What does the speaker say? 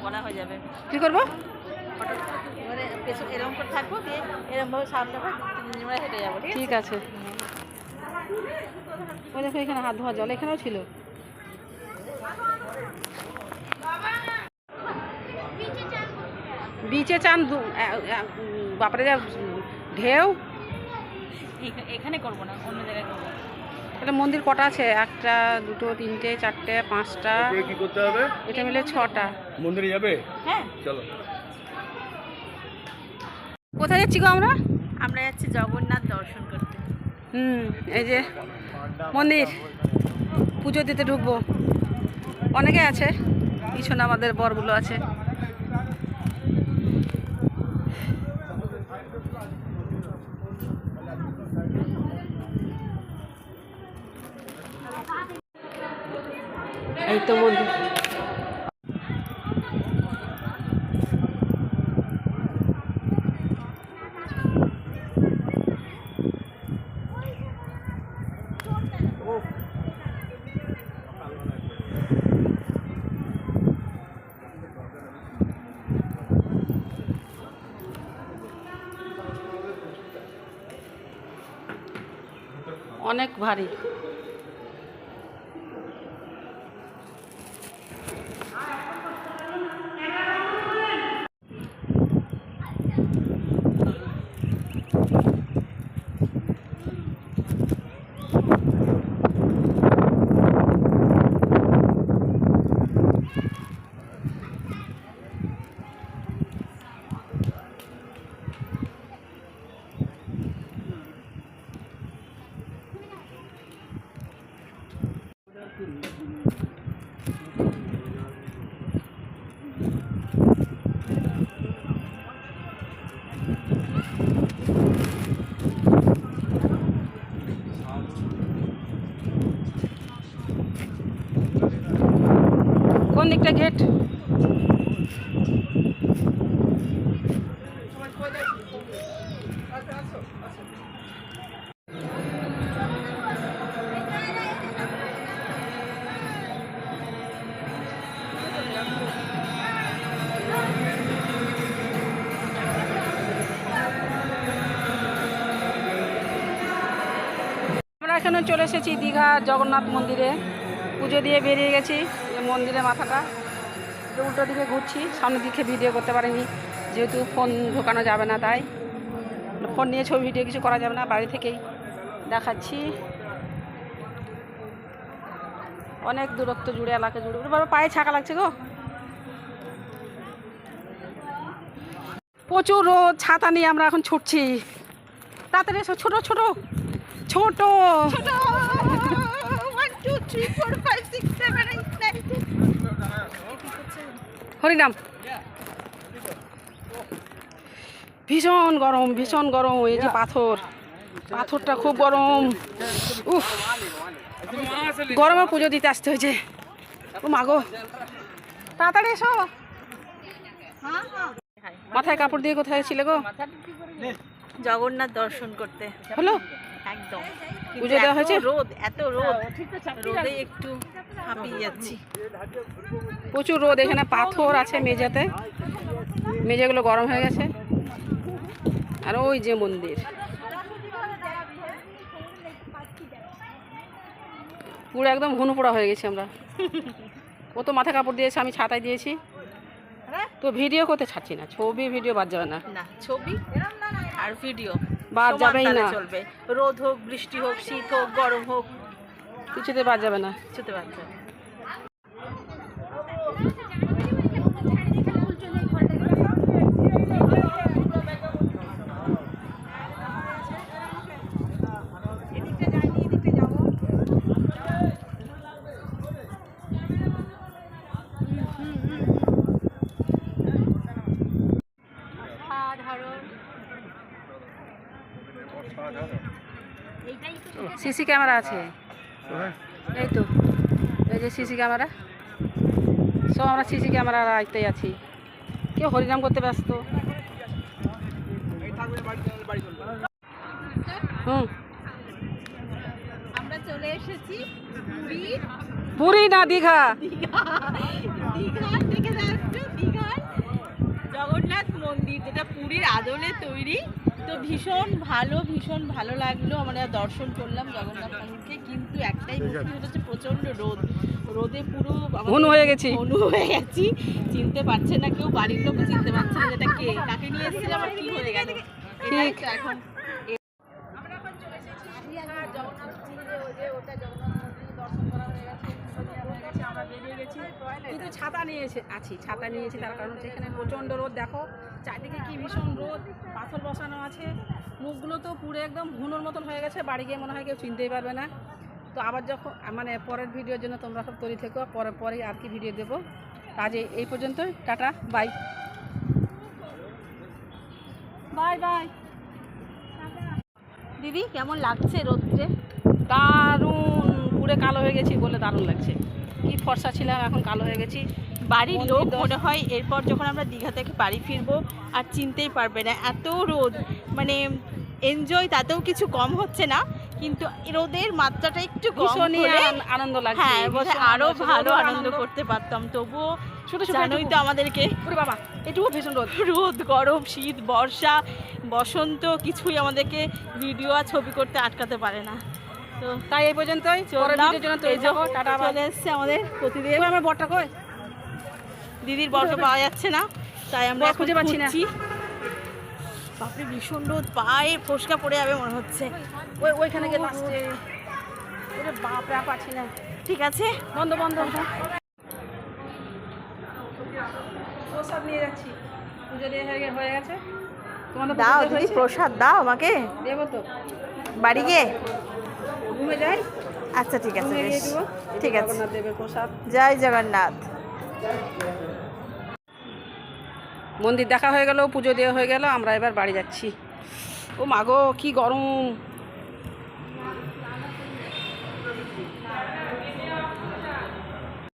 বলা হয়ে যাবে কি করবো? মানে এরকম করে থাকবো, দিয়ে এরকম ভাবে সামনে হেঁটে যাবো। ঠিক আছে। ওই দেখো এখানে হাত ধোয়া জল এখানেও ছিল। বিচে চান বাপরে যা ঢেউ। এখানে করবো না, অন্য জায়গায় করবো। তাহলে মন্দির কটা আছে? 1টা 2টো 3টে 4টে 5টা, কি করতে হবে? এটা মিলে 6টা। মন্দিরে যাবে? হ্যাঁ চলো। কোথায় যাচ্ছি গো আমরা? আমরা যাচ্ছি জগন্নাথ দর্শন করতে। এই যে মন্দির, পুজো দিতে ঢুকবো। অনেকে আছে, পিছনে আমাদের বরগুলো আছে। এই তো মন্দির। অনেক ভারী। কোন দিকটা গেট? আমরা এখানে চলে এসেছি দীঘা জগন্নাথ মন্দিরে। পুজো দিয়ে বেরিয়ে গেছি। মন্দিরের মাথাটা উল্টো দিকে ঘুরছি, সামনের দিকে ভিডিও করতে পারিনি, যেহেতু ফোন ঢোকানো যাবে না, তাই ফোন নিয়ে ছবি ভিডিও কিছু করা যাবে না, বাড়ি থেকেই দেখাচ্ছি। অনেক দূরত্ব জুড়ে, এলাকা জুড়ে। বাবা পায়ে ছাকা লাগছে গো। প্রচুর রোদ, ছাতা নিয়ে আমরা এখন ছুটছি। তাড়াতাড়ি এসো, ছোট ছোট ছোট হরিনাম। ভীষণ গরম, ভীষণ গরম। এই যে পাথরটা খুব গরম। উফ, গরমে পুজো দিতে আসতে হয়েছে। ও মাগো, তাড়াতাড়ি এসো। মাথায় কাপড় দিয়ে কোথায় ছিলে গো? জগন্নাথ দর্শন করতে। হলো একদম। পুজো দেওয়া হয়েছে? রোদ, এত রোদ, রোদে একটু হাঁপিয়ে যাচ্ছি। প্রচুর রোদ। এখানে পাথর আছে মেঝেতে, মেঝেগুলো গরম হয়ে গেছে। আর ওই যে মন্দির, পুরো একদম ঘন পোড়া হয়ে গেছি আমরা। ও তো মাথা কাপড় দিয়েছে, আমি ছাতায় দিয়েছি। তো ভিডিও করতে ছাড়ছি না, ছবি ভিডিও বাদ যাবে না। না, ছবি আর ভিডিও বাদ যাবেই না। চলবে, রোদ হোক, বৃষ্টি হোক, শীত হোক, গরম হোক, কিছুতে বাদ যাবে না। কিছুতে বাদ যাবে। সিসি ক্যামেরা আছে, এই তো, এই যে সিসি ক্যামেরা। সব আমরা সিসি ক্যামেরার আয়ত্তে আছি। কেউ হরিনাম করতে ব্যস্ত। হুম, আমরা চলে এসেছি পুরী না দীঘা? দীঘার থেকে যাচ্ছে দীঘার জগন্নাথ মন্দির, যেটা পুরীর আদলে তৈরি। তো ভীষণ ভালো লাগলো। আমরা দর্শন করলাম জগন্নাথ ঠাকুরকে, কিন্তু একটাই মুশকিল হচ্ছে প্রচণ্ড রোদে পুরো হনু হয়ে গেছি। চিনতে পারছে না কেউ, বাড়ির লোকও চিনতে পারছে না যেটা কে, কাকে নিয়ে এসেছিলাম আর কি হয়ে গেল। ঠিক। এখন কিন্তু ছাতা ছাতা নিয়েছি তার কারণ হচ্ছে এখানে প্রচণ্ড রোদ। দেখো চারদিকে কি ভীষণ রোদ, পাথর বসানো আছে, মুখগুলো তো পুরো একদম ঘুনোর মতন হয়ে গেছে। বাড়ি গিয়ে মনে হয় কেউ চিনতেই পারবে না। তো আবার যখন মানে পরের ভিডিওর জন্য তোমরা সব তৈরি থেকো, পরে আর কি ভিডিও দেবো। আজ এই পর্যন্ত, টাটা, বাই বাই বাই। দিদি কেমন লাগছে রোদ্রে? দারুণ, পুরো কালো হয়ে গেছি বলে দারুণ লাগছে। কি ফর্সা ছিলাম, এখন কালো হয়ে গেছি। বাড়ির লোক মনে হয় এরপর যখন আমরা দীঘা থেকে বাড়ি ফিরবো আর চিনতেই পারবে না, এত রোদ। মানে এনজয় তাতেও কিছু কম হচ্ছে না, কিন্তু রোদের মাত্রাটা একটু কম হলে আনন্দ লাগছে। হ্যাঁ, বোধহয় আরো ভালো আনন্দ করতে পারতাম। তবুও জানোই তো আমাদেরকে, বাবা এটুকু ভীষণ রোদ, গরম, শীত, বর্ষা, বসন্ত কিছুই আমাদেরকে ভিডিও আর ছবি করতে আটকাতে পারে না। তো তাই এই পর্যন্তই, চলে এসছে আমাদের প্রতিদিন। আমার বরটা কই? দিদির বরটা পাওয়া যাচ্ছে না, তাই আমরা খুঁজে পাচ্ছি না। বাপরে ভীষণ রোদ, পায়ে ফোসকা পড়ে যাবে মনে হচ্ছে। ওইখানে গেলে আসছে। ওরে বাপরে, পাচ্ছি না। ঠিক আছে, বন্ধ প্রসাদ নিয়ে যাচ্ছি, পুজো দিয়ে হয়ে গেছে। তোমাদের দাও দিদি, প্রসাদ দাও আমাকে। দেবো তো, বাড়ি গিয়ে ঘুমে যাই। আচ্ছা ঠিক আছে, বেশ, ঠিক আছে। জগন্নাথ দেবের প্রসাদ। জয় জগন্নাথ। মন্দির দেখা হয়ে গেল, পুজো দেওয়া হয়ে গেল, আমরা এবার বাড়ি যাচ্ছি। ও মাগো কি গরম।